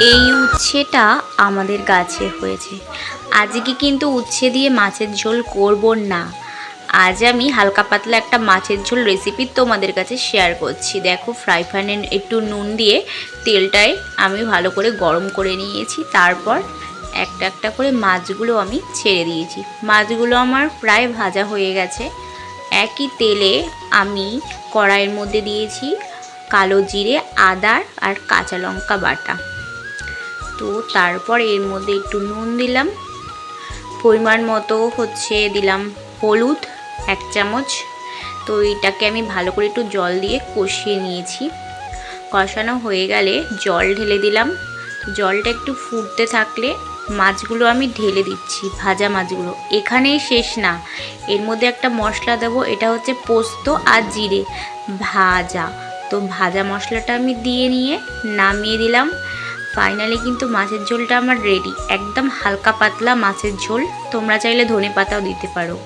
এই উচ্ছেটা আমাদের গাছে হয়েছে। আজকে কিন্তু উচ্ছে দিয়ে মাছের ঝোল করব না। আজ আমি হালকা পাতলা একটা মাছের ঝোল রেসিপি তোমাদের কাছে শেয়ার করছি। দেখো, ফ্রাই প্যানে একটু নুন দিয়ে তেলটায় আমি ভালো করে গরম করে নিয়েছি। তারপর একটা একটা করে মাছগুলো আমি ছেড়ে দিয়েছি। মাছগুলো আমার প্রায় ভাজা হয়ে গেছে। একই তেলে আমি কড়াইয়ের মধ্যে দিয়েছি কালো জিরে, আদা আর কাঁচা লঙ্কা বাটা। তো তারপর এর মধ্যে একটু নুন দিলাম, পরিমাণ মতো দিলাম হলুদ 1 চামচ। তো এটাকে আমি ভালো করে একটু জল দিয়ে কষিয়ে নিয়েছি। কষানো হয়ে গেলে জল ঢেলে দিলাম। জলটা একটু ফুটতে থাকলে মাছগুলো আমি ঢেলে দিচ্ছি, ভাজা মাছগুলো। এখানেই শেষ না, এর মধ্যে একটা মশলা দেবো, এটা হচ্ছে পোস্ত আর জিরে ভাজা। তো ভাজা মশলাটা আমি দিয়ে নিয়ে নামিয়ে দিলাম। ফাইনালি কিন্তু মাছের ঝোলটা আমার রেডি। একদম হালকা পাতলা মাছের ঝোল। তোমরা চাইলে ধনে পাতাও দিতে পারো।